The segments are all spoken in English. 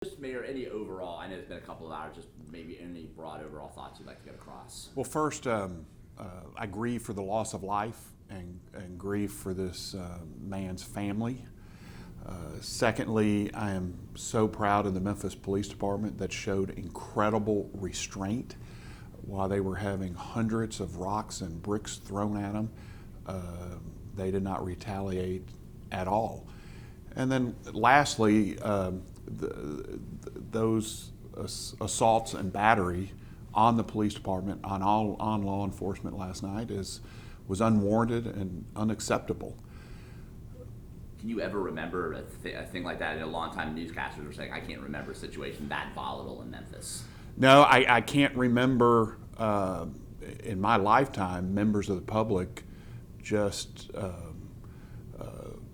Just Mayor, any overall, I know it's been a couple of hours, just maybe any broad overall thoughts you'd like to get across? Well, first, I grieve for the loss of life and grieve for this man's family. Secondly, I am so proud of the Memphis Police Department that showed incredible restraint while they were having hundreds of rocks and bricks thrown at them. They did not retaliate at all. And then lastly, those assaults and battery on the police department, on law enforcement last night was unwarranted and unacceptable. Can you ever remember a thing like that? In a long time, newscasters were saying, I can't remember a situation that volatile in Memphis. No, I can't remember in my lifetime members of the public just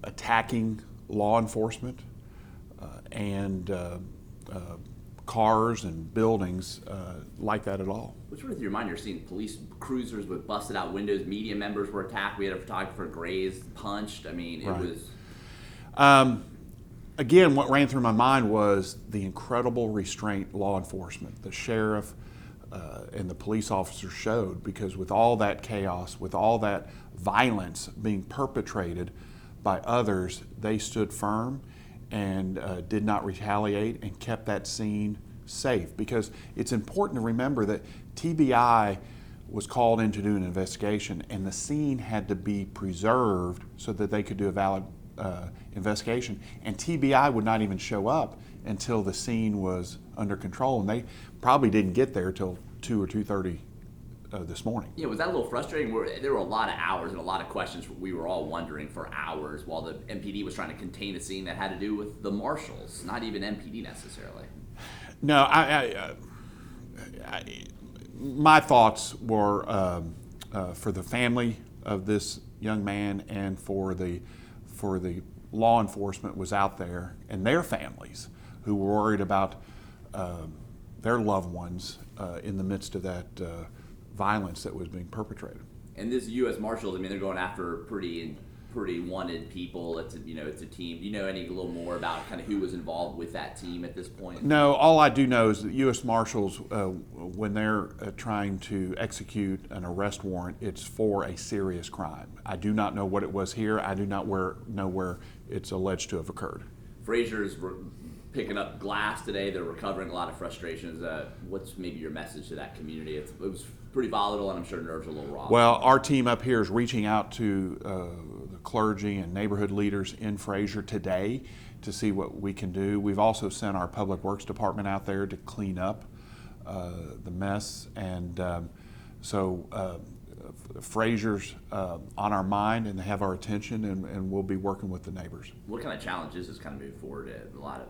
attacking law enforcement and cars and buildings like that at all. What's with your mind? You're seeing police cruisers with busted out windows, media members were attacked, we had a photographer grazed, punched. I mean, it was... Again, what ran through my mind was the incredible restraint law enforcement, the sheriff and the police officers showed, because with all that chaos, with all that violence being perpetrated by others, they stood firm and did not retaliate and kept that scene safe. Because it's important to remember that TBI was called in to do an investigation, and the scene had to be preserved so that they could do a valid investigation. And TBI would not even show up until the scene was under control, and they probably didn't get there till 2 or 2:30 this morning. Yeah, was that a little frustrating? There were a lot of hours and a lot of questions we were all wondering for hours while the MPD was trying to contain a scene that had to do with the marshals, not even MPD necessarily. No, my thoughts were for the family of this young man and for the law enforcement was out there and their families who were worried about their loved ones in the midst of that violence that was being perpetrated. And this U.S. Marshals, I mean, they're going after pretty wanted people. It's a team. Do you know a little more about kind of who was involved with that team at this point? No, all I do know is that U.S. Marshals, when they're trying to execute an arrest warrant, it's for a serious crime. I do not know what it was here. I do not know where it's alleged to have occurred. Frazier's picking up glass today. They're recovering a lot of frustrations. What's maybe your message to that community? It was pretty volatile, and I'm sure nerves are a little raw. Well, our team up here is reaching out to the clergy and neighborhood leaders in Frazier today to see what we can do. We've also sent our Public Works Department out there to clean up the mess, and so Frazier's on our mind, and they have our attention, and we'll be working with the neighbors. What kind of challenges is kind of moving forward? A lot of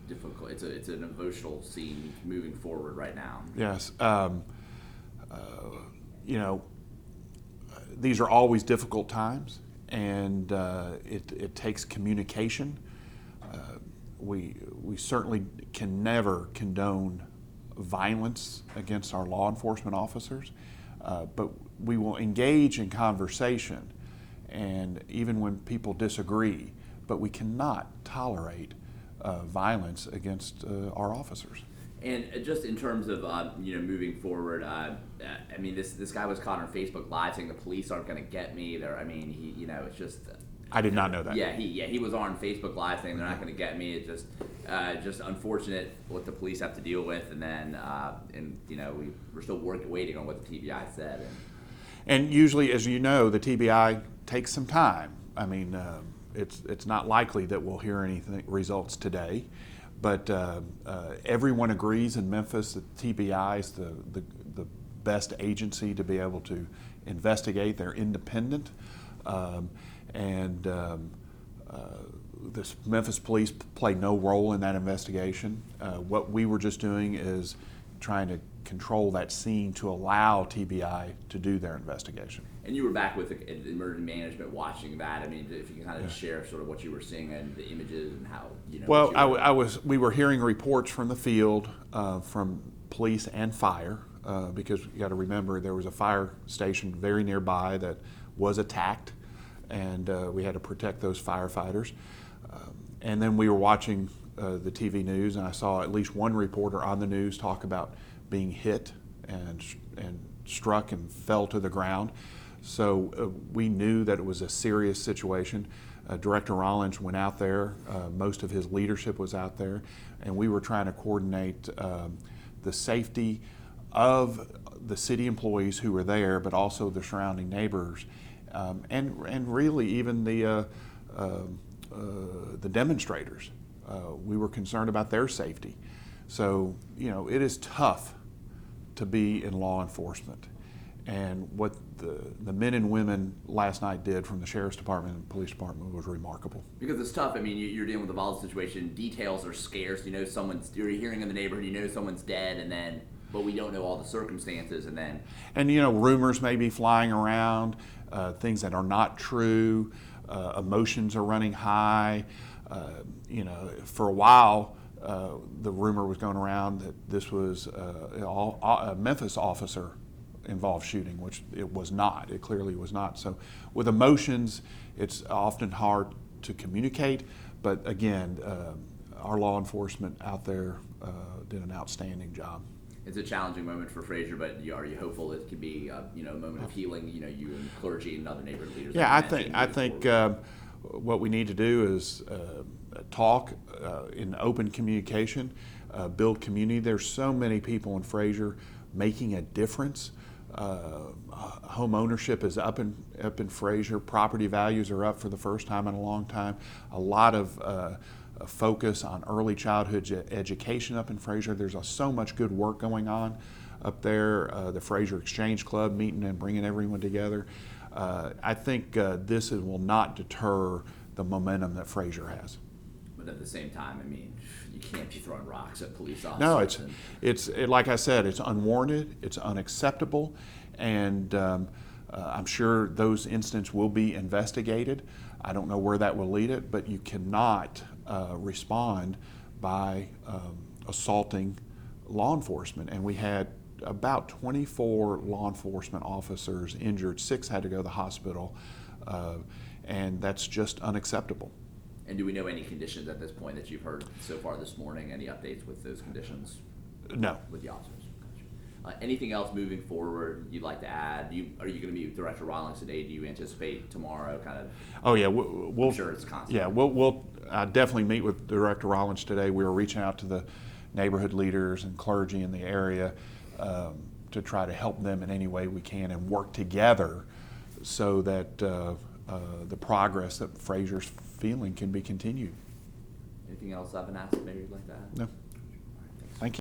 difficult. It's an emotional scene moving forward right now. Yes. These are always difficult times, and it takes communication. We certainly can never condone violence against our law enforcement officers, but we will engage in conversation, and even when people disagree, but we cannot tolerate violence against our officers. And just in terms of moving forward, I mean, this guy was caught on Facebook Live saying the police aren't going to get me. It's just. I did not know that. Yeah, he was on Facebook Live saying they're not going to get me. It's just unfortunate what the police have to deal with, and then we're still waiting on what the TBI said. And usually, as you know, the TBI takes some time. I mean, it's not likely that we'll hear anything results today. But everyone agrees in Memphis that TBI is the best agency to be able to investigate. They're independent, and the Memphis police play no role in that investigation. What we were just doing is trying to control that scene to allow TBI to do their investigation. And you were back with emergency management watching that. I mean, if you can kind of share sort of what you were seeing and the images and how, Well, we were hearing reports from the field, from police and fire, because you got to remember there was a fire station very nearby that was attacked, and we had to protect those firefighters. And then we were watching the TV news, and I saw at least one reporter on the news talk about being hit and struck and fell to the ground. So we knew that it was a serious situation. Director Rollins went out there. Most of his leadership was out there, and we were trying to coordinate the safety of the city employees who were there, but also the surrounding neighbors, and really even the demonstrators. We were concerned about their safety. So, it is tough to be in law enforcement. And what the men and women last night did from the Sheriff's Department and Police Department was remarkable. Because it's tough. I mean, you're dealing with a volatile situation. Details are scarce. You're hearing in the neighborhood, someone's dead, but we don't know all the circumstances, And rumors may be flying around, things that are not true, emotions are running high. For a while, the rumor was going around that this was a Memphis officer involved shooting, which it was not. It clearly was not. So with emotions, it's often hard to communicate, but again, our law enforcement out there did an outstanding job. It's a challenging moment for Fraser, but are you hopeful it could be a moment of healing? You and clergy and other neighborhood leaders. Yeah, I think what we need to do is talk in open communication, build community. There's so many people in Fraser making a difference. Home ownership is up in Fraser. Property values are up for the first time in a long time. A lot of focus on early childhood education up in Fraser. There's so much good work going on up there. The Fraser Exchange Club meeting and bringing everyone together. I think this will not deter the momentum that Fraser has. But at the same time, you can't be throwing rocks at police officers. No, it's like I said, it's unwarranted, it's unacceptable, and I'm sure those incidents will be investigated. I don't know where that will lead it, but you cannot respond by assaulting law enforcement. And we had about 24 law enforcement officers injured. 6 had to go to the hospital, and that's just unacceptable. And do we know any conditions at this point that you've heard so far this morning? Any updates with those conditions? No. With the officers? Gotcha. Anything else moving forward you'd like to add? Are you going to meet with Director Rollins today? Do you anticipate tomorrow Oh yeah, I'm sure it's constant. Yeah, we'll definitely meet with Director Rollins today. We were reaching out to the neighborhood leaders and clergy in the area to try to help them in any way we can and work together so that the progress that Fraser's feeling can be continued. Anything else I've been asked, maybe you'd like to add? No.